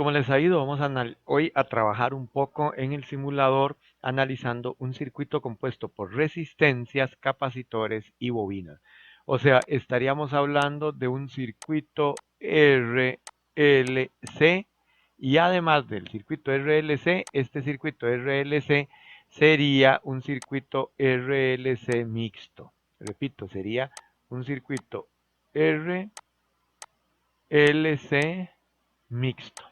¿cómo les ha ido? Vamos hoy a trabajar un poco en el simulador analizando un circuito compuesto por resistencias, capacitores y bobinas. O sea, estaríamos hablando de un circuito RLC y además del circuito RLC, este circuito RLC sería un circuito RLC mixto. Repito, sería un circuito RLC mixto.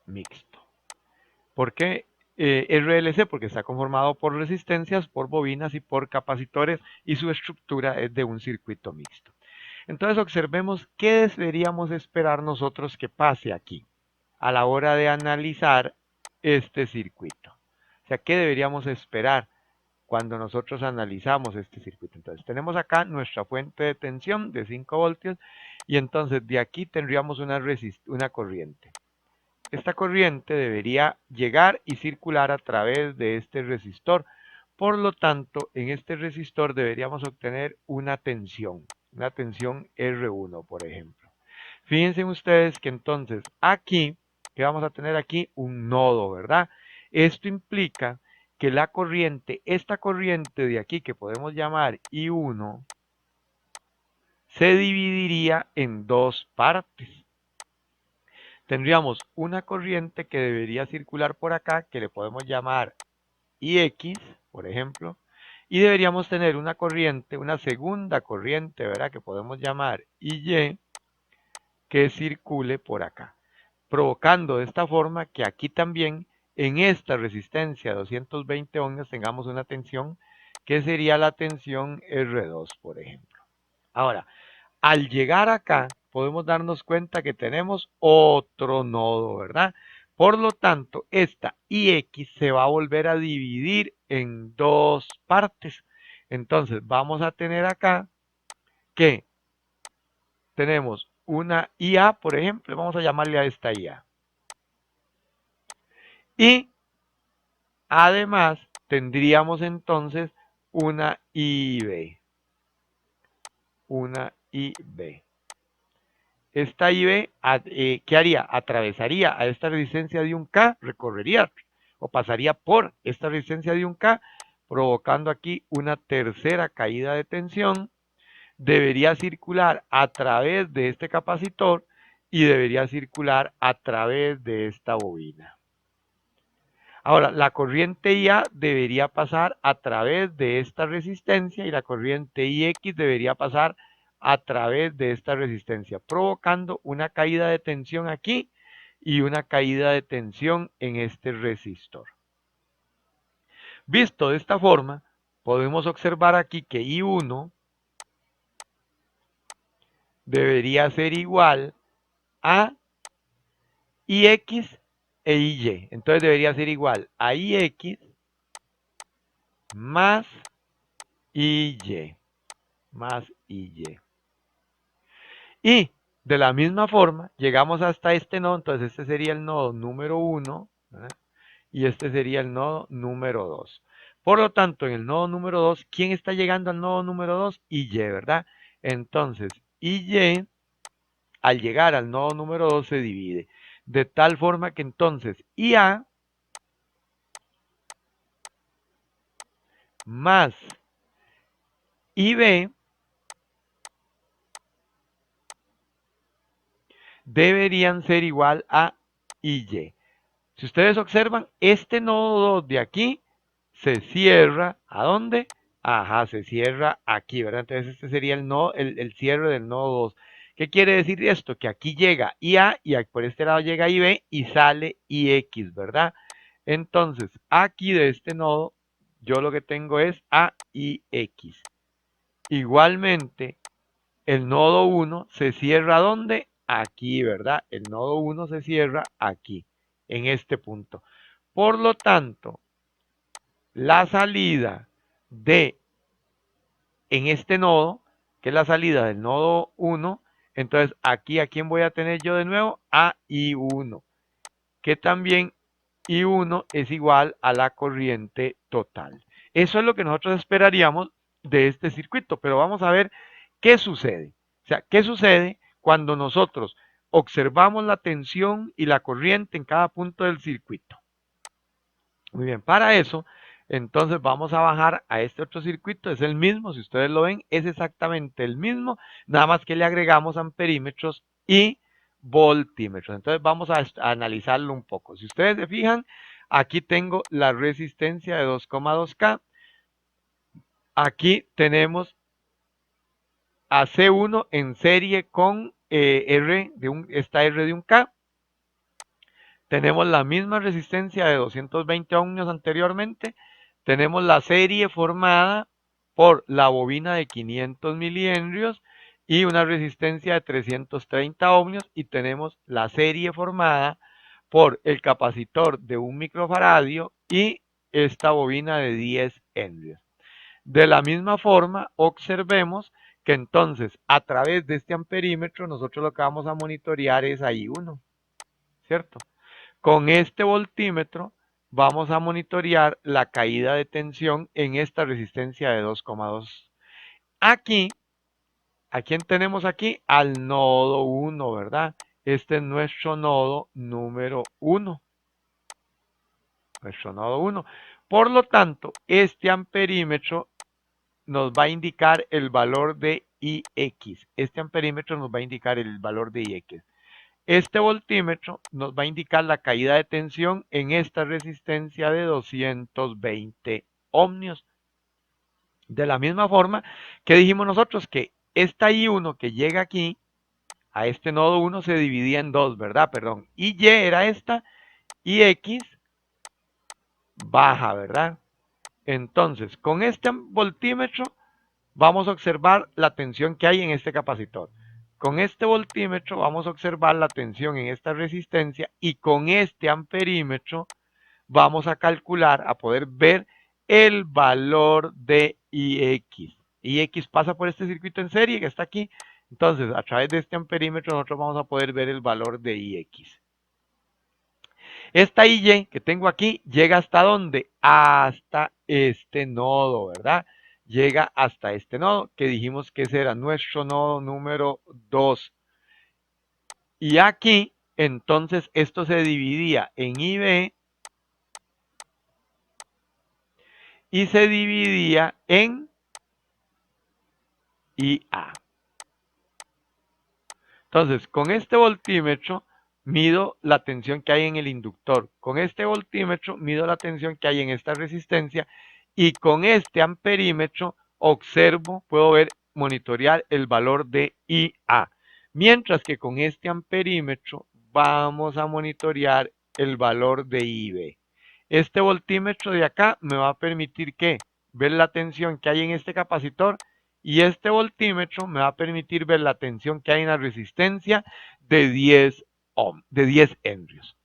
Mixto. ¿Por qué RLC? Porque está conformado por resistencias, por bobinas y por capacitores y su estructura es de un circuito mixto. Entonces observemos qué deberíamos esperar nosotros que pase aquí a la hora de analizar este circuito. O sea, ¿qué deberíamos esperar cuando nosotros analizamos este circuito? Entonces tenemos acá nuestra fuente de tensión de 5 voltios y entonces de aquí tendríamos una corriente. Esta corriente debería llegar y circular a través de este resistor. Por lo tanto, en este resistor deberíamos obtener una tensión R1, por ejemplo. Fíjense ustedes que entonces aquí, que vamos a tener aquí un nodo, ¿verdad? Esto implica que la corriente, esta corriente de aquí que podemos llamar I1, se dividiría en dos partes. Tendríamos una corriente que debería circular por acá, que le podemos llamar IX, por ejemplo, y deberíamos tener una corriente, una segunda corriente, ¿verdad? Que podemos llamar IY, que circule por acá, provocando de esta forma que aquí también, en esta resistencia de 220 ohmios, tengamos una tensión que sería la tensión R2, por ejemplo. Ahora, al llegar acá, podemos darnos cuenta que tenemos otro nodo, ¿verdad? Por lo tanto, esta IX se va a volver a dividir en dos partes. Entonces, vamos a tener acá que tenemos una IA, por ejemplo, vamos a llamarle a esta IA. Y además, tendríamos entonces una IB. Una IB. Esta IB, ¿qué haría? Atravesaría a esta resistencia de un K, recorrería o pasaría por esta resistencia de un K, provocando aquí una tercera caída de tensión. Debería circular a través de este capacitor y debería circular a través de esta bobina. Ahora, la corriente IA debería pasar a través de esta resistencia y la corriente IX debería pasar a través de esta resistencia, provocando una caída de tensión aquí y una caída de tensión en este resistor. Visto de esta forma, podemos observar aquí que I1 debería ser igual a IX e IY. Entonces debería ser igual a IX más IY. Más IY. Y de la misma forma, llegamos hasta este nodo, entonces este sería el nodo número 1, ¿verdad? Y este sería el nodo número 2. Por lo tanto, en el nodo número 2, ¿quién está llegando al nodo número 2? IY, ¿verdad? Entonces, IY, al llegar al nodo número 2, se divide. De tal forma que entonces IA más IB deberían ser igual a IY. Si ustedes observan, este nodo 2 de aquí se cierra, ¿a dónde? Ajá, se cierra aquí, ¿verdad? Entonces este sería el cierre del nodo 2. ¿Qué quiere decir esto? Que aquí llega IA y por este lado llega IB y sale IX, ¿verdad? Entonces, aquí de este nodo, yo lo que tengo es AIX. Igualmente, el nodo 1 se cierra ¿dónde? Aquí, ¿verdad? El nodo 1 se cierra aquí, en este punto. Por lo tanto, la salida en este nodo, que es la salida del nodo 1, entonces aquí, ¿a quién voy a tener yo de nuevo? A I1, que también I1 es igual a la corriente total. Eso es lo que nosotros esperaríamos de este circuito, pero vamos a ver qué sucede. O sea, ¿qué sucede cuando nosotros observamos la tensión y la corriente en cada punto del circuito. Muy bien, para eso, entonces vamos a bajar a este otro circuito, es el mismo, si ustedes lo ven, es exactamente el mismo, nada más que le agregamos amperímetros y voltímetros. Entonces vamos a analizarlo un poco. Si ustedes se fijan, aquí tengo la resistencia de 2,2K, aquí tenemos a C1 en serie con esta R de un K, tenemos la misma resistencia de 220 ohmios anteriormente. Tenemos la serie formada por la bobina de 500 milihenrios y una resistencia de 330 ohmios. Y tenemos la serie formada por el capacitor de 1 microfaradio y esta bobina de 10 henrios. De la misma forma, observemos que entonces a través de este amperímetro nosotros lo que vamos a monitorear es a I1, ¿cierto? Con este voltímetro vamos a monitorear la caída de tensión en esta resistencia de 2,2. Aquí, ¿a quién tenemos aquí? Al nodo 1, ¿verdad? Este es nuestro nodo número 1. Nuestro nodo 1. Por lo tanto, este amperímetro nos va a indicar el valor de IX. Este amperímetro nos va a indicar el valor de IX. Este voltímetro nos va a indicar la caída de tensión en esta resistencia de 220 ohmios. De la misma forma que dijimos nosotros que esta I1 que llega aquí, a este nodo 1 se dividía en dos, ¿verdad? Perdón. Y era esta, y X baja, ¿verdad? Entonces, con este voltímetro vamos a observar la tensión que hay en este capacitor. Con este voltímetro vamos a observar la tensión en esta resistencia y con este amperímetro vamos a calcular, a poder ver el valor de IX. IX pasa por este circuito en serie que está aquí. Entonces, a través de este amperímetro nosotros vamos a poder ver el valor de IX. Esta IY que tengo aquí llega hasta dónde? Hasta este nodo, ¿verdad? Llega hasta este nodo que dijimos que ese era nuestro nodo número 2. Y aquí, entonces, esto se dividía en IB y se dividía en IA. Entonces, con este voltímetro mido la tensión que hay en el inductor. Con este voltímetro mido la tensión que hay en esta resistencia y con este amperímetro observo, puedo ver, monitorear el valor de IA. Mientras que con este amperímetro vamos a monitorear el valor de IB. Este voltímetro de acá me va a permitir que ver la tensión que hay en este capacitor y este voltímetro me va a permitir ver la tensión que hay en la resistencia de 10 ohm, de 10 henrios.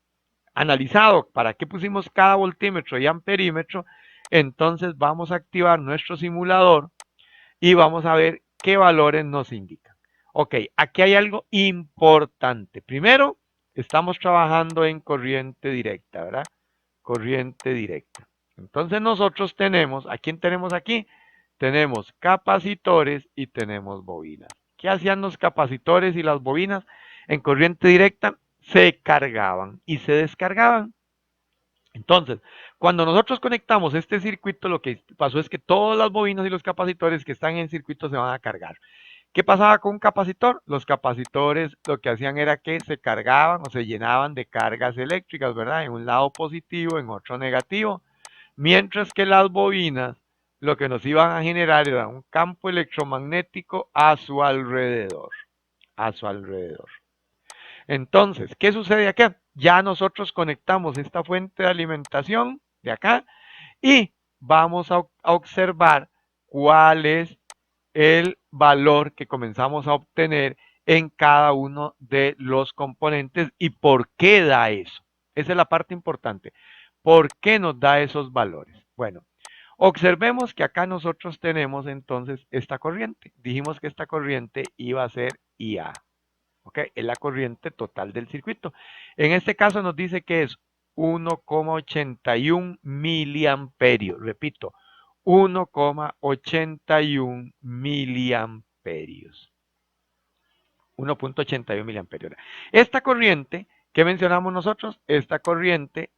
Analizado para qué pusimos cada voltímetro y amperímetro, entonces vamos a activar nuestro simulador y vamos a ver qué valores nos indican. Ok, aquí hay algo importante. Primero, estamos trabajando en corriente directa, ¿verdad? Corriente directa. Entonces nosotros tenemos, ¿a quién tenemos aquí? Tenemos capacitores y tenemos bobinas. ¿Qué hacían los capacitores y las bobinas? En corriente directa se cargaban y se descargaban. Entonces, cuando nosotros conectamos este circuito, lo que pasó es que todas las bobinas y los capacitores que están en el circuito se van a cargar. ¿Qué pasaba con un capacitor? Los capacitores lo que hacían era que se cargaban o se llenaban de cargas eléctricas, ¿verdad? En un lado positivo, en otro negativo. Mientras que las bobinas lo que nos iban a generar era un campo electromagnético a su alrededor. A su alrededor. Entonces, ¿qué sucede acá? Ya nosotros conectamos esta fuente de alimentación de acá y vamos a observar cuál es el valor que comenzamos a obtener en cada uno de los componentes y por qué da eso. Esa es la parte importante. ¿Por qué nos da esos valores? Bueno, observemos que acá nosotros tenemos entonces esta corriente. Dijimos que esta corriente iba a ser IA. ¿Ok? Es la corriente total del circuito. En este caso nos dice que es 1,81 miliamperios. Repito, 1,81 miliamperios. 1.81 miliamperios. Esta corriente que mencionamos nosotros, esta corriente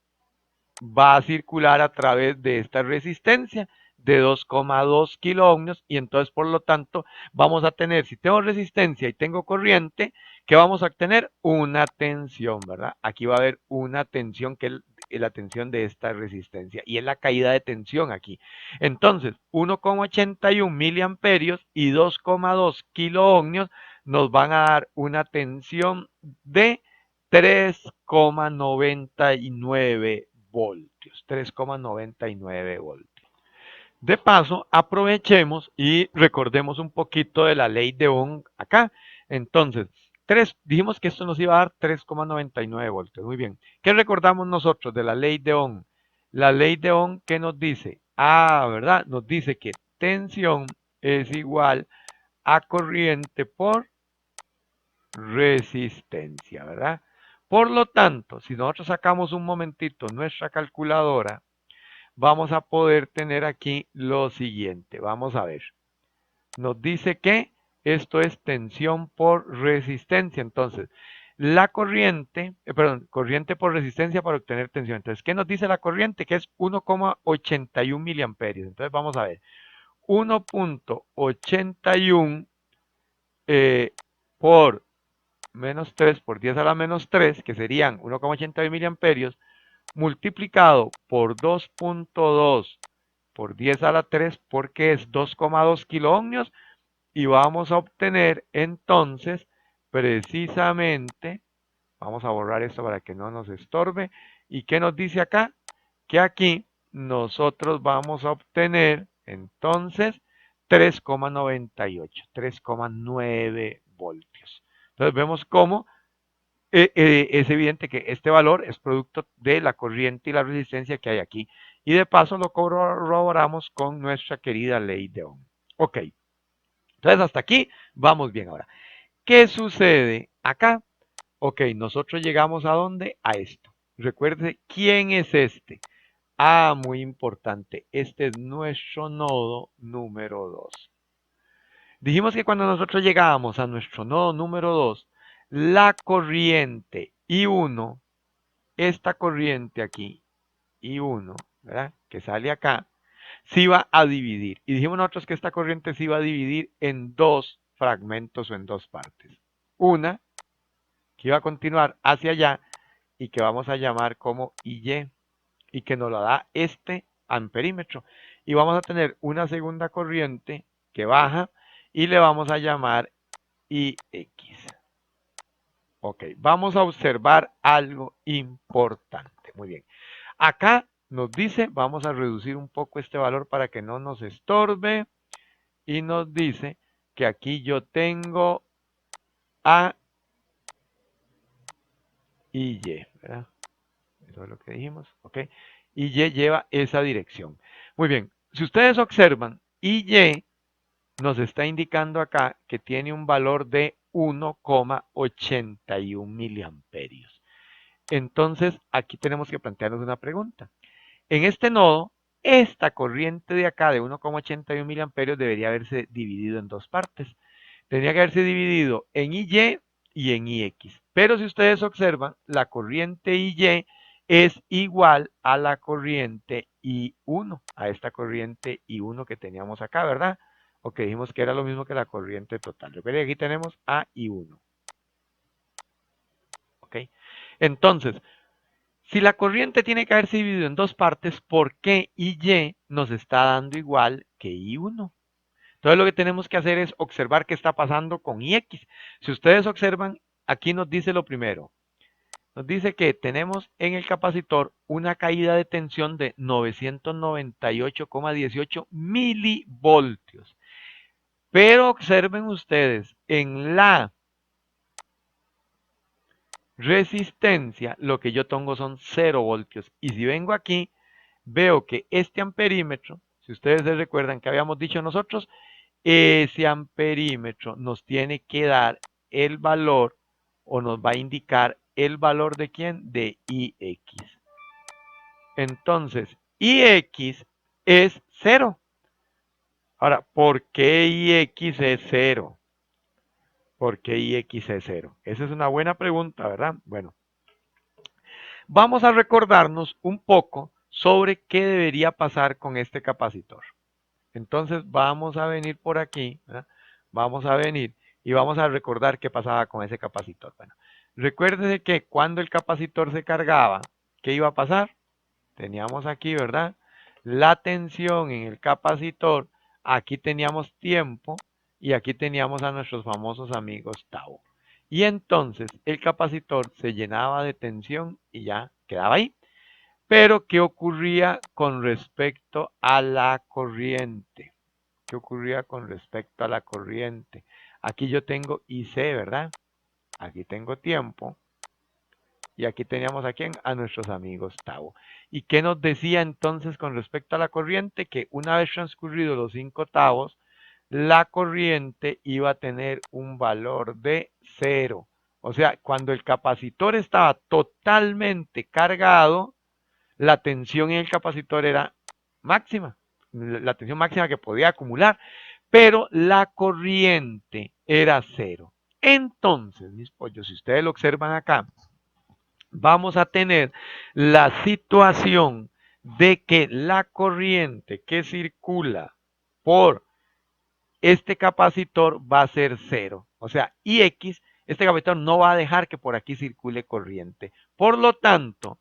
va a circular a través de esta resistencia de 2,2 kiloohmios y entonces por lo tanto vamos a tener, si tengo resistencia y tengo corriente, ¿qué vamos a obtener? Una tensión, ¿verdad? Aquí va a haber una tensión que es la tensión de esta resistencia y es la caída de tensión aquí. Entonces, 1,81 miliamperios y 2,2 kiloohmios nos van a dar una tensión de 3,99 voltios, 3,99 voltios. De paso, aprovechemos y recordemos un poquito de la ley de Ohm acá. Entonces, dijimos que esto nos iba a dar 3,99 voltios. Muy bien. ¿Qué recordamos nosotros de la ley de Ohm? La ley de Ohm, ¿qué nos dice? ¿Verdad? Nos dice que tensión es igual a corriente por resistencia, ¿verdad? Por lo tanto, si nosotros sacamos un momentito nuestra calculadora, vamos a poder tener aquí lo siguiente. Vamos a ver. Nos dice que esto es tensión por resistencia. Entonces, la corriente, corriente por resistencia para obtener tensión. Entonces, ¿qué nos dice la corriente? Que es 1,81 miliamperios. Entonces, vamos a ver. 1,81 por menos 3 por 10 a la menos 3, que serían 1,82 miliamperios, multiplicado por 2,2 por 10 a la 3, porque es 2,2 kiloohmios, y vamos a obtener entonces precisamente, vamos a borrar esto para que no nos estorbe, ¿y qué nos dice acá? Que aquí nosotros vamos a obtener entonces 3,98, 3,9 voltios. Entonces vemos cómo es evidente que este valor es producto de la corriente y la resistencia que hay aquí. Y de paso lo corroboramos con nuestra querida ley de Ohm. Ok, entonces hasta aquí vamos bien ahora. ¿Qué sucede acá? Ok, nosotros llegamos a dónde? A esto. Recuerde, ¿quién es este? Muy importante. Este es nuestro nodo número 2. Dijimos que cuando nosotros llegábamos a nuestro nodo número 2, la corriente I1, esta corriente aquí, I1, ¿verdad? Que sale acá, se iba a dividir. Y dijimos nosotros que esta corriente se iba a dividir en dos fragmentos o en dos partes. Una que iba a continuar hacia allá y que vamos a llamar como IY y que nos lo da este amperímetro. Y vamos a tener una segunda corriente que baja y le vamos a llamar IX. Ok, vamos a observar algo importante. Muy bien. Acá nos dice, vamos a reducir un poco este valor para que no nos estorbe. Y nos dice que aquí yo tengo A y Y, ¿verdad? Eso es lo que dijimos, ¿ok? Y Y lleva esa dirección. Muy bien, si ustedes observan, Y nos está indicando acá que tiene un valor de 1,81 miliamperios. Entonces, aquí tenemos que plantearnos una pregunta. En este nodo, esta corriente de acá de 1,81 miliamperios debería haberse dividido en dos partes. Tendría que haberse dividido en IY y en IX. Pero si ustedes observan, la corriente IY es igual a la corriente I1, a esta corriente I1 que teníamos acá, ¿verdad? O que dijimos que era lo mismo que la corriente total. Recuerden, aquí tenemos a I1. ¿Ok? Entonces, si la corriente tiene que haberse dividido en dos partes, ¿por qué IY nos está dando igual que I1? Entonces lo que tenemos que hacer es observar qué está pasando con IX. Si ustedes observan, aquí nos dice lo primero. Nos dice que tenemos en el capacitor una caída de tensión de 998,18 milivoltios. Pero observen ustedes, en la resistencia lo que yo tengo son 0 voltios. Y si vengo aquí, veo que este amperímetro, si ustedes se recuerdan que habíamos dicho nosotros, ese amperímetro nos tiene que dar el valor o nos va a indicar el valor de quién? De IX. Entonces, IX es 0. Ahora, ¿por qué IX es 0? ¿Por qué Ix es 0? Esa es una buena pregunta, ¿verdad? Bueno, vamos a recordarnos un poco sobre qué debería pasar con este capacitor. Entonces vamos a venir por aquí, ¿verdad? Vamos a venir y vamos a recordar qué pasaba con ese capacitor. Bueno, recuérdese que cuando el capacitor se cargaba, ¿qué iba a pasar? Teníamos aquí, ¿verdad? La tensión en el capacitor, aquí teníamos tiempo y aquí teníamos a nuestros famosos amigos tau. Y entonces el capacitor se llenaba de tensión y ya quedaba ahí. Pero, ¿qué ocurría con respecto a la corriente? ¿Qué ocurría con respecto a la corriente? Aquí yo tengo IC, ¿verdad? Aquí tengo tiempo. Y aquí teníamos a quién? A nuestros amigos tau. ¿Y qué nos decía entonces con respecto a la corriente? Que una vez transcurridos los 5 tavos, la corriente iba a tener un valor de 0. O sea, cuando el capacitor estaba totalmente cargado, la tensión en el capacitor era máxima, la tensión máxima que podía acumular, pero la corriente era 0. Entonces, mis pollos, si ustedes lo observan acá, vamos a tener la situación de que la corriente que circula por este capacitor va a ser 0. O sea, Ix, este capacitor no va a dejar que por aquí circule corriente. Por lo tanto,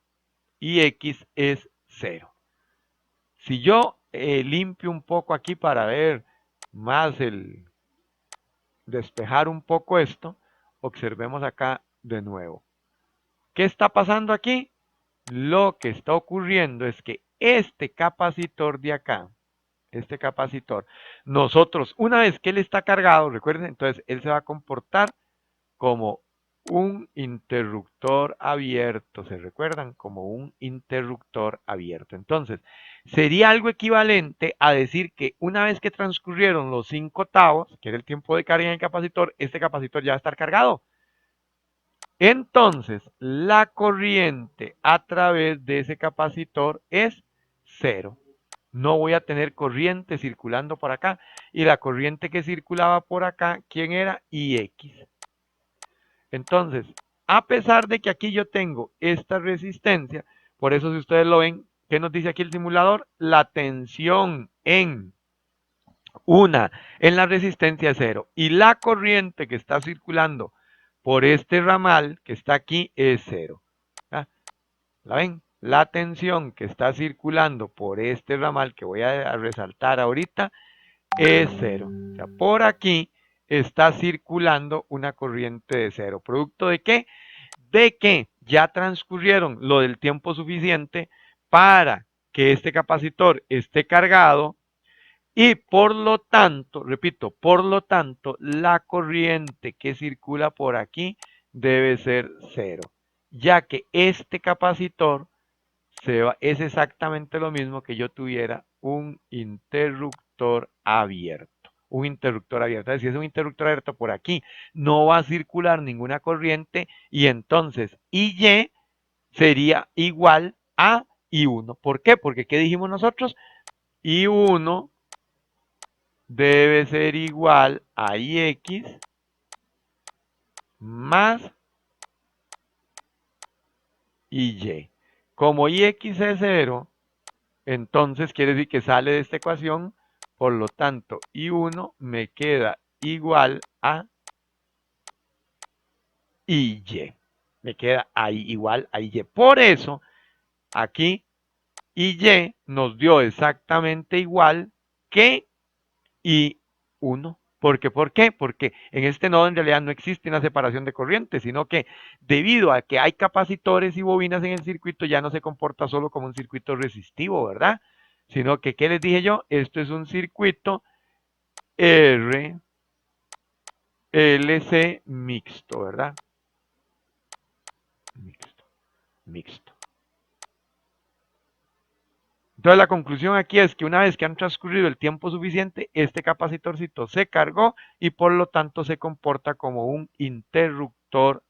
Ix es 0. Si yo limpio un poco aquí para ver más despejar un poco esto, observemos acá de nuevo. ¿Qué está pasando aquí? Lo que está ocurriendo es que este capacitor de acá, este capacitor, nosotros, una vez que él está cargado, recuerden, entonces él se va a comportar como un interruptor abierto, ¿se recuerdan? Como un interruptor abierto. Entonces, sería algo equivalente a decir que una vez que transcurrieron los 5 tavos, que era el tiempo de carga en el capacitor, este capacitor ya va a estar cargado. Entonces, la corriente a través de ese capacitor es 0. No voy a tener corriente circulando por acá. Y la corriente que circulaba por acá, ¿quién era? Ix. Entonces, a pesar de que aquí yo tengo esta resistencia, por eso si ustedes lo ven, ¿qué nos dice aquí el simulador? La tensión en la resistencia es 0 y la corriente que está circulando por este ramal que está aquí es 0. ¿Ah? ¿La ven? La tensión que está circulando por este ramal que voy a resaltar ahorita es 0. O sea, por aquí está circulando una corriente de 0. ¿Producto de qué? De que ya transcurrieron lo del tiempo suficiente para que este capacitor esté cargado y por lo tanto, repito, por lo tanto, la corriente que circula por aquí debe ser 0, ya que este capacitor es exactamente lo mismo que yo tuviera un interruptor abierto. Un interruptor abierto. Es decir, es un interruptor abierto por aquí. No va a circular ninguna corriente y entonces IY sería igual a I1. ¿Por qué? Porque ¿qué dijimos nosotros? I1 debe ser igual a Ix más Y. Como Ix es 0, entonces quiere decir que sale de esta ecuación, por lo tanto, I1 me queda igual a IY. Me queda ahí igual a IY. Por eso, aquí IY nos dio exactamente igual que I1. ¿Por qué? Porque en este nodo en realidad no existe una separación de corriente, sino que debido a que hay capacitores y bobinas en el circuito, ya no se comporta solo como un circuito resistivo, ¿verdad? Sino que, ¿qué les dije yo? Esto es un circuito RLC mixto, ¿verdad? Mixto, mixto. Entonces la conclusión aquí es que una vez que han transcurrido el tiempo suficiente, este capacitorcito se cargó y por lo tanto se comporta como un interruptor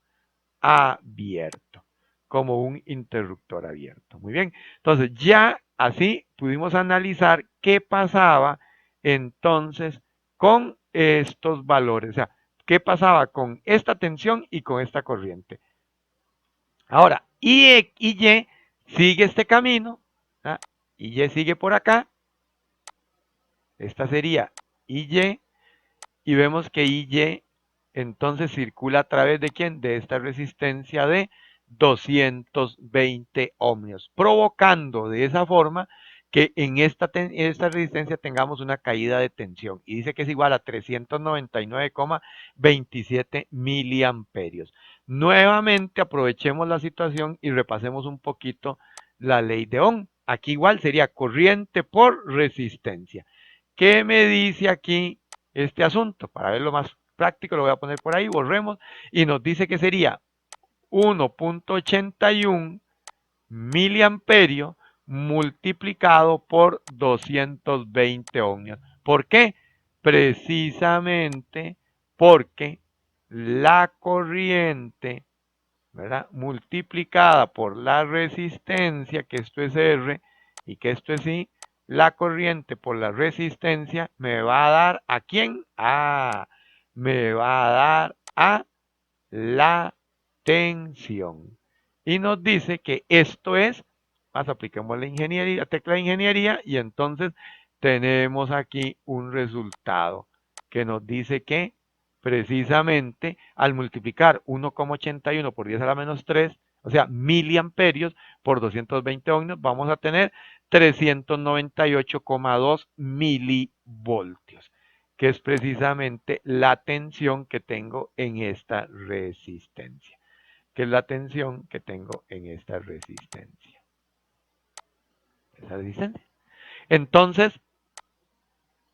abierto, como un interruptor abierto. Muy bien, entonces ya así pudimos analizar qué pasaba entonces con estos valores. O sea, qué pasaba con esta tensión y con esta corriente. Ahora, Y sigue este camino, ¿ah? Y sigue por acá, esta sería Y, y vemos que Y entonces circula a través de ¿quién? De esta resistencia de 220 ohmios, provocando de esa forma que en esta resistencia tengamos una caída de tensión. Y dice que es igual a 399,27 miliamperios. Nuevamente aprovechemos la situación y repasemos un poquito la ley de Ohm. Aquí igual sería corriente por resistencia. ¿Qué me dice aquí este asunto? Para verlo más práctico, lo voy a poner por ahí, borremos, y nos dice que sería 1.81 miliamperio multiplicado por 220 ohmios. ¿Por qué? Precisamente porque la corriente, ¿verdad?, multiplicada por la resistencia, que esto es R y que esto es I, la corriente por la resistencia me va a dar ¿a quién? Me va a dar a la tensión. Y nos dice que esto es, más aplicamos la ingeniería, tecla de ingeniería, y entonces tenemos aquí un resultado que nos dice que precisamente al multiplicar 1,81 por 10 a la menos 3, o sea, miliamperios por 220 ohmios, vamos a tener 398,2 milivoltios, que es precisamente la tensión que tengo en esta resistencia, que es la tensión que tengo en esta resistencia. Esa resistencia. Entonces,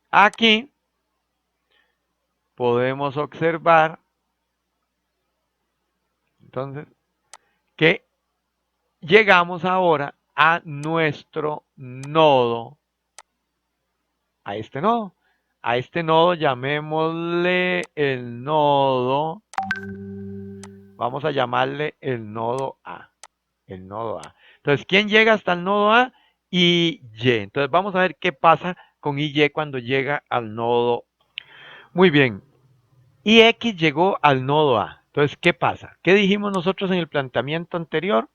aquí podemos observar, entonces, que llegamos ahora a nuestro nodo, a este nodo. A este nodo llamémosle el nodo, vamos a llamarle el nodo A. El nodo A. Entonces, ¿quién llega hasta el nodo A? Y. Entonces, vamos a ver qué pasa con Y cuando llega al nodo. Muy bien. IX llegó al nodo A. Entonces, ¿qué pasa? ¿Qué dijimos nosotros en el planteamiento anterior?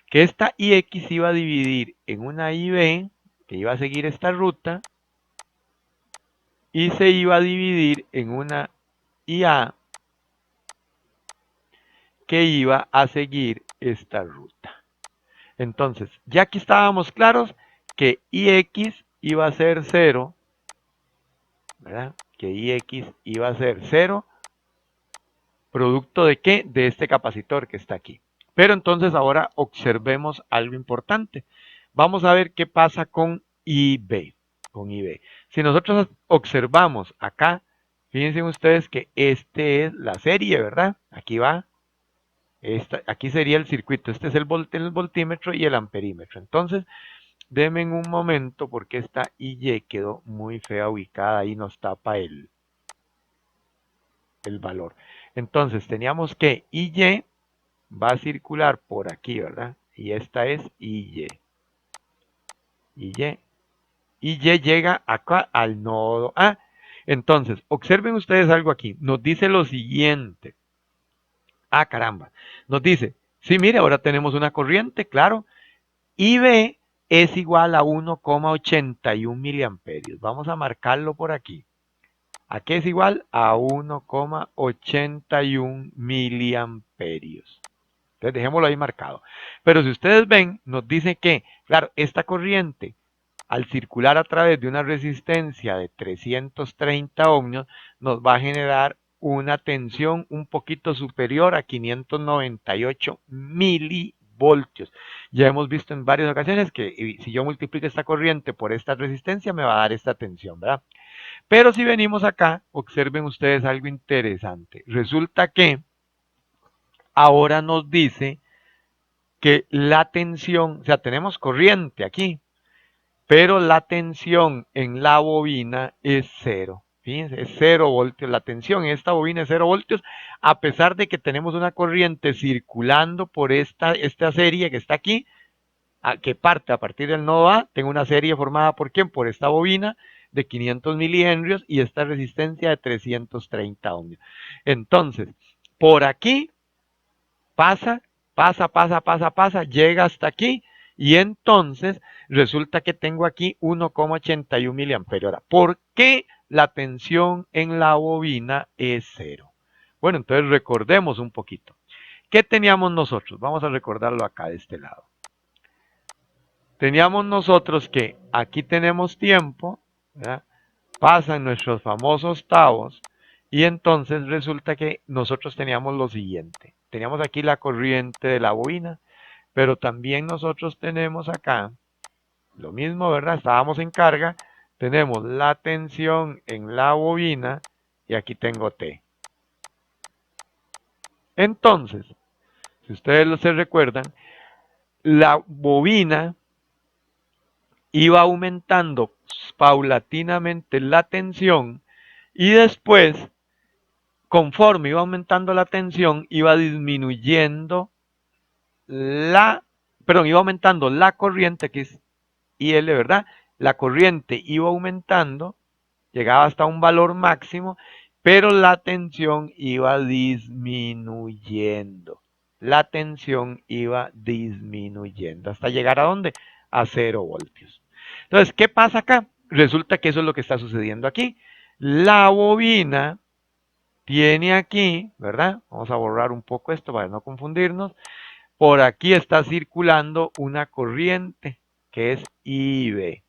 Que esta IX iba a dividir en una IB, que iba a seguir esta ruta, y se iba a dividir en una IA, que iba a seguir esta ruta. Entonces, ya aquí estábamos claros que IX iba a ser 0, ¿verdad? Que IX iba a ser 0, ¿producto de qué? De este capacitor que está aquí. Pero entonces ahora observemos algo importante. Vamos a ver qué pasa con IB. Si nosotros observamos acá, fíjense ustedes que este es la serie, ¿verdad? Aquí va. Aquí sería el circuito. Este es el voltímetro y el amperímetro. Entonces, denme un momento porque esta Y quedó muy fea ubicada. Ahí nos tapa el valor. Entonces, teníamos que Y va a circular por aquí, ¿verdad? Y esta es Y. Y llega acá al nodo A. Entonces, observen ustedes algo aquí. Nos dice lo siguiente. Ah, caramba. Nos dice, sí, mire, ahora tenemos una corriente, claro. IB es igual a 1,81 miliamperios. Vamos a marcarlo por aquí. ¿A qué es igual? A 1,81 miliamperios. Entonces dejémoslo ahí marcado. Pero si ustedes ven, nos dice que, claro, esta corriente, al circular a través de una resistencia de 330 ohmios, nos va a generar una tensión un poquito superior a 598 milivoltios. Ya hemos visto en varias ocasiones que si yo multiplico esta corriente por esta resistencia, me va a dar esta tensión, ¿verdad? Pero si venimos acá, observen ustedes algo interesante. Resulta que ahora nos dice que la tensión, o sea, tenemos corriente aquí, pero la tensión en la bobina es 0. Fíjense, es 0 voltios. La tensión en esta bobina es 0 voltios, a pesar de que tenemos una corriente circulando por esta serie que está aquí, que parte a partir del nodo A. Tengo una serie formada por ¿quién? Por esta bobina, de 500 milihenrios y esta resistencia de 330 ohmios. Entonces, por aquí pasa, llega hasta aquí y entonces resulta que tengo aquí 1,81 miliamperios hora. ¿Por qué la tensión en la bobina es cero? Bueno, entonces recordemos un poquito. ¿Qué teníamos nosotros? Vamos a recordarlo acá de este lado. Teníamos nosotros que aquí tenemos tiempo, ¿verdad? Pasan nuestros famosos tavos y entonces resulta que nosotros teníamos lo siguiente. Teníamos aquí la corriente de la bobina, pero también nosotros tenemos acá lo mismo, ¿verdad? Estábamos en carga, tenemos la tensión en la bobina y aquí tengo T. Entonces, si ustedes se recuerdan, la bobina iba aumentando paulatinamente la tensión y después, conforme iba aumentando la tensión, iba disminuyendo iba aumentando la corriente, que es IL, ¿verdad? La corriente iba aumentando, llegaba hasta un valor máximo, pero la tensión iba disminuyendo. La tensión iba disminuyendo. ¿Hasta llegar a dónde? A 0 voltios. Entonces, ¿qué pasa acá? Resulta que eso es lo que está sucediendo aquí. La bobina tiene aquí, ¿verdad? Vamos a borrar un poco esto para no confundirnos. Por aquí está circulando una corriente que es IB.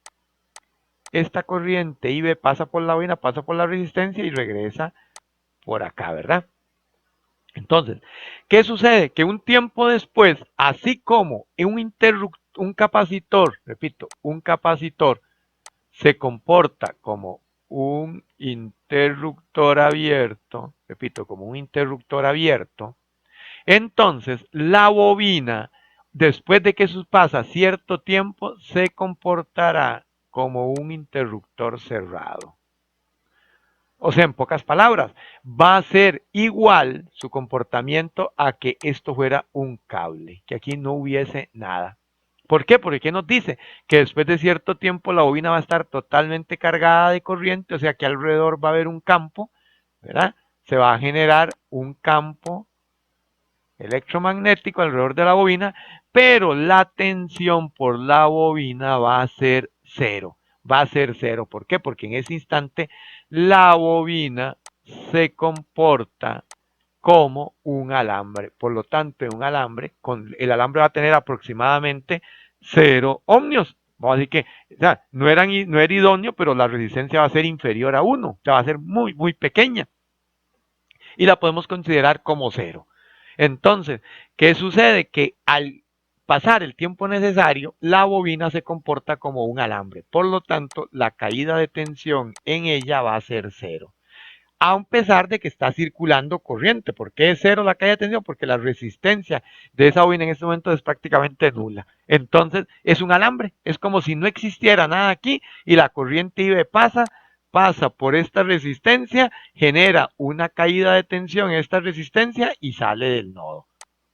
Esta corriente IB pasa por la bobina, pasa por la resistencia y regresa por acá, ¿verdad? Entonces, ¿qué sucede? Que un tiempo después, así como un capacitor, repito, un capacitor se comporta como un interruptor abierto, repito, como un interruptor abierto, entonces la bobina, después de que eso pasa cierto tiempo, se comportará como un interruptor cerrado. O sea, en pocas palabras, va a ser igual su comportamiento a que esto fuera un cable, que aquí no hubiese nada. ¿Por qué? Porque ¿qué nos dice? Que después de cierto tiempo la bobina va a estar totalmente cargada de corriente, o sea que alrededor va a haber un campo, ¿verdad? Se va a generar un campo electromagnético alrededor de la bobina, pero la tensión por la bobina va a ser cero. Va a ser cero. ¿Por qué? Porque en ese instante la bobina se comporta como un alambre. Por lo tanto, en un alambre, el alambre va a tener aproximadamente 0 ohmios. Vamos a decir que o sea, no era idóneo, pero la resistencia va a ser inferior a 1. O sea, va a ser muy, muy pequeña. Y la podemos considerar como cero. Entonces, ¿qué sucede? Que al pasar el tiempo necesario, la bobina se comporta como un alambre. Por lo tanto, la caída de tensión en ella va a ser cero. A pesar de que está circulando corriente. ¿Por qué es cero la caída de tensión? Porque la resistencia de esa bobina en este momento es prácticamente nula. Entonces, es un alambre. Es como si no existiera nada aquí y la corriente IB pasa por esta resistencia, genera una caída de tensión en esta resistencia y sale del nodo.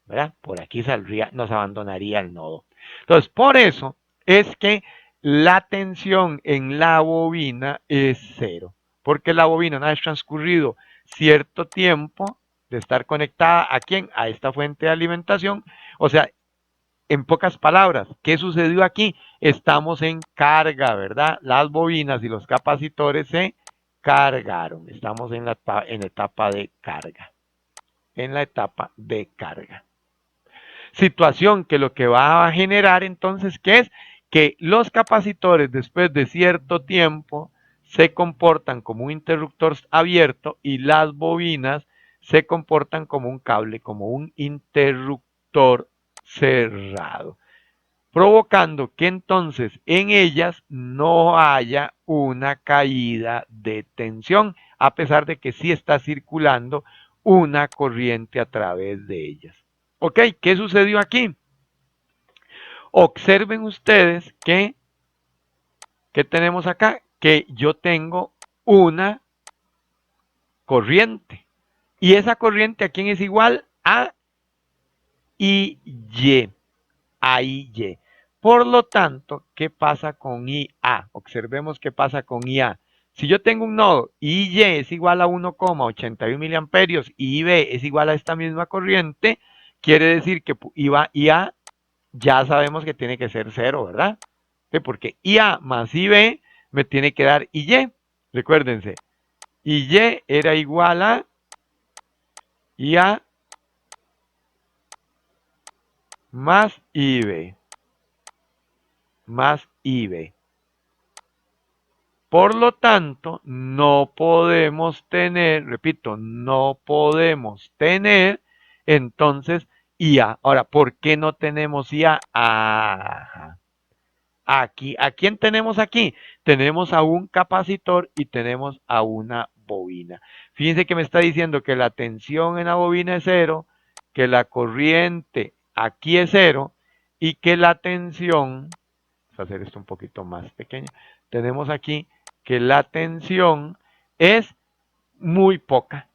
¿Verdad? Por aquí saldría, nos abandonaría el nodo. Entonces, por eso es que la tensión en la bobina es cero. Porque la bobina, una vez transcurrido cierto tiempo de estar conectada a quién, a esta fuente de alimentación, o sea, en pocas palabras, ¿qué sucedió aquí? Estamos en carga, ¿verdad? Las bobinas y los capacitores se cargaron. Estamos en la etapa de carga. En la etapa de carga. Situación que lo que va a generar entonces, ¿qué es? Que los capacitores después de cierto tiempo se comportan como un interruptor abierto y las bobinas se comportan como un cable, como un interruptor cerrado, provocando que entonces en ellas no haya una caída de tensión, a pesar de que sí está circulando una corriente a través de ellas. Ok, ¿qué sucedió aquí? Observen ustedes que tenemos acá, que yo tengo una corriente. Y esa corriente a quién es igual a IY. A IY. Por lo tanto, ¿qué pasa con IA? Observemos qué pasa con IA. Si yo tengo un nodo IY es igual a 1,81 miliamperios y IB es igual a esta misma corriente, quiere decir que IA ya sabemos que tiene que ser 0, ¿verdad? Porque IA más IB me tiene que dar IY. Recuérdense, IY era igual a IA más IB más IB. Por lo tanto, no podemos tener, repito, no podemos tener entonces IA. Ahora, ¿por qué no tenemos IA? Ajá. Aquí, ¿a quién tenemos aquí? Tenemos a un capacitor y tenemos a una bobina. Fíjense que me está diciendo que la tensión en la bobina es 0, que la corriente aquí es 0 y que la tensión, vamos a hacer esto un poquito más pequeño, tenemos aquí que la tensión es muy poca.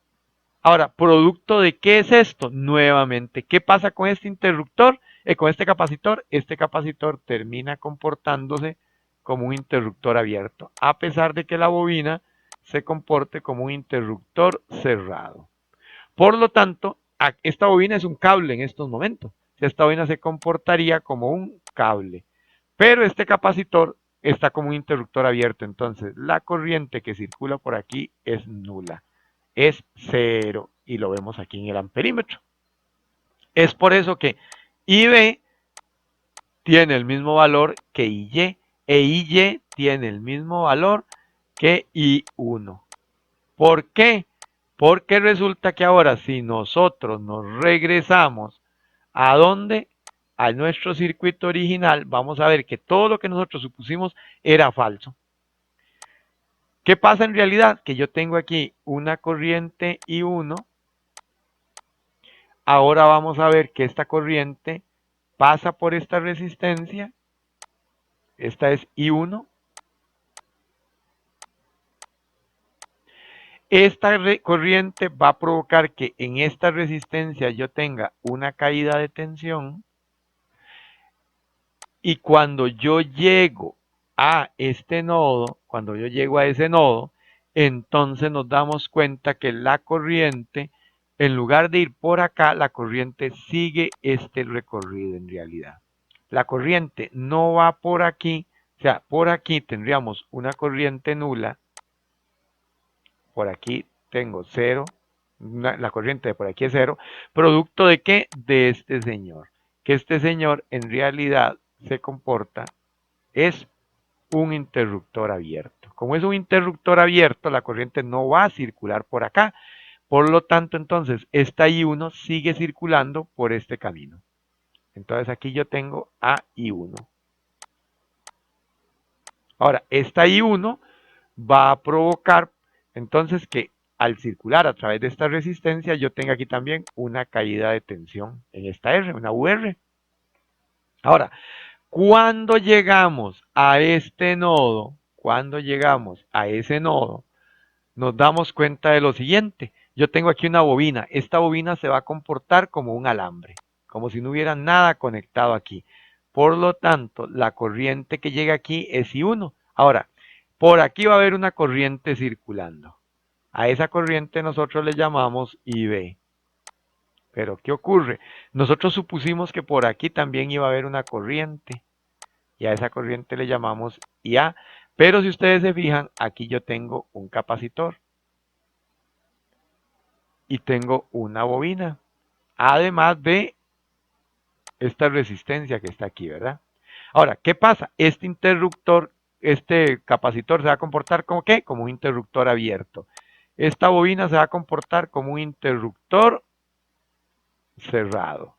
Ahora, ¿producto de qué es esto? Nuevamente, ¿qué pasa con este interruptor? Con este capacitor. Este capacitor termina comportándose como un interruptor abierto, a pesar de que la bobina se comporte como un interruptor cerrado. Por lo tanto, esta bobina es un cable en estos momentos. Esta bobina se comportaría como un cable. Pero este capacitor está como un interruptor abierto. Entonces, la corriente que circula por aquí es nula. Es 0. Y lo vemos aquí en el amperímetro. Es por eso que IB tiene el mismo valor que IY. E IY tiene el mismo valor que I1. ¿Por qué? Porque resulta que ahora si nosotros nos regresamos a dónde, a nuestro circuito original, vamos a ver que todo lo que nosotros supusimos era falso. ¿Qué pasa en realidad? Que yo tengo aquí una corriente I1. Ahora vamos a ver que esta corriente pasa por esta resistencia. Esta es I1. Esta corriente va a provocar que en esta resistencia yo tenga una caída de tensión. Y cuando yo llego a este nodo, cuando yo llego a ese nodo, entonces nos damos cuenta que la corriente, en lugar de ir por acá, la corriente sigue este recorrido en realidad. La corriente no va por aquí, o sea, por aquí tendríamos una corriente nula, por aquí tengo 0, la corriente de por aquí es 0, ¿producto de qué? De este señor, que este señor en realidad se comporta, es un interruptor abierto. Como es un interruptor abierto, la corriente no va a circular por acá, por lo tanto entonces esta I1 sigue circulando por este camino. Entonces aquí yo tengo a I1. Ahora, esta I1 va a provocar entonces que al circular a través de esta resistencia yo tenga aquí también una caída de tensión en esta R, una UR. Ahora, cuando llegamos a este nodo, cuando llegamos a ese nodo, nos damos cuenta de lo siguiente. Yo tengo aquí una bobina. Esta bobina se va a comportar como un alambre, como si no hubiera nada conectado aquí. Por lo tanto, la corriente que llega aquí es I1. Ahora, por aquí va a haber una corriente circulando. A esa corriente nosotros le llamamos IB. Pero, ¿qué ocurre? Nosotros supusimos que por aquí también iba a haber una corriente. Y a esa corriente le llamamos IA. Pero si ustedes se fijan, aquí yo tengo un capacitor. Y tengo una bobina. Además de esta resistencia que está aquí, ¿verdad? Ahora, ¿qué pasa? Este interruptor, este capacitor se va a comportar como ¿qué? Como un interruptor abierto. Esta bobina se va a comportar como un interruptor cerrado.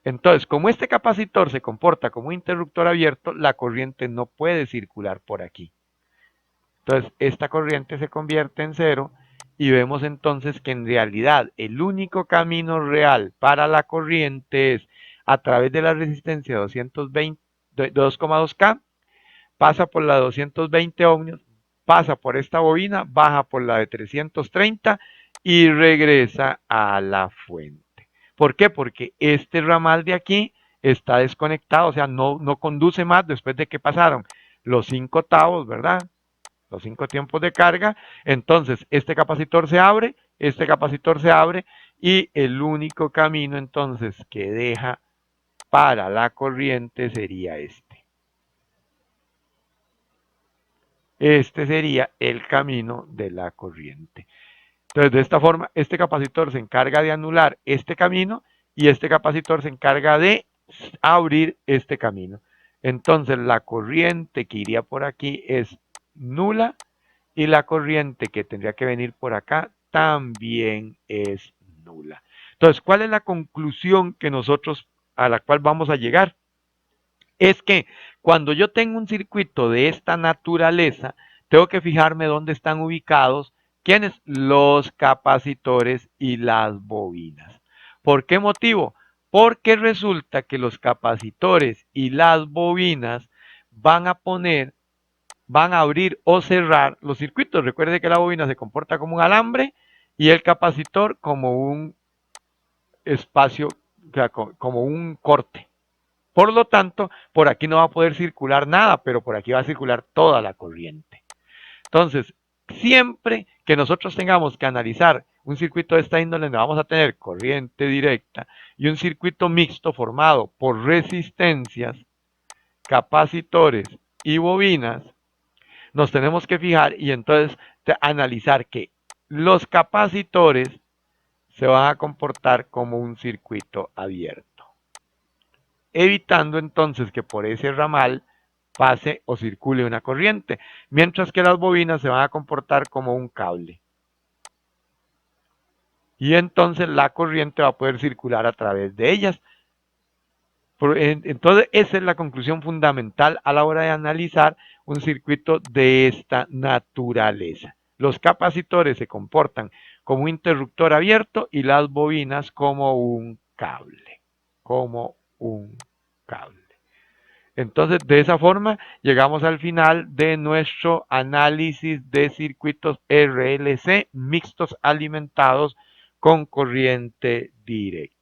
Entonces, como este capacitor se comporta como un interruptor abierto, la corriente no puede circular por aquí. Entonces, esta corriente se convierte en 0 y vemos entonces que en realidad el único camino real para la corriente es a través de la resistencia 2,2K, pasa por la 220 ohmios, pasa por esta bobina, baja por la de 330 y regresa a la fuente. ¿Por qué? Porque este ramal de aquí está desconectado, o sea, no conduce más después de que pasaron los 5 octavos, ¿verdad? Los 5 tiempos de carga. Entonces, este capacitor se abre, este capacitor se abre y el único camino entonces que deja para la corriente sería este. Este sería el camino de la corriente. Entonces, de esta forma, este capacitor se encarga de anular este camino y este capacitor se encarga de abrir este camino. Entonces, la corriente que iría por aquí es nula y la corriente que tendría que venir por acá también es nula. Entonces, ¿cuál es la conclusión que nosotros a la cual vamos a llegar? Es que cuando yo tengo un circuito de esta naturaleza, tengo que fijarme dónde están ubicados quiénes, los capacitores y las bobinas. ¿Por qué motivo? Porque resulta que los capacitores y las bobinas van a poner, van a abrir o cerrar los circuitos. Recuerde que la bobina se comporta como un alambre y el capacitor como un espacio, como un corte. Por lo tanto, por aquí no va a poder circular nada, pero por aquí va a circular toda la corriente. Entonces, siempre que nosotros tengamos que analizar un circuito de esta índole, vamos a tener corriente directa y un circuito mixto formado por resistencias, capacitores y bobinas, nos tenemos que fijar y entonces analizar que los capacitores se van a comportar como un circuito abierto, evitando entonces que por ese ramal pase o circule una corriente, mientras que las bobinas se van a comportar como un cable. Y entonces la corriente va a poder circular a través de ellas. Entonces esa es la conclusión fundamental a la hora de analizar un circuito de esta naturaleza. Los capacitores se comportan como un interruptor abierto y las bobinas como un cable. Como un cable. Entonces, de esa forma, llegamos al final de nuestro análisis de circuitos RLC mixtos alimentados con corriente directa.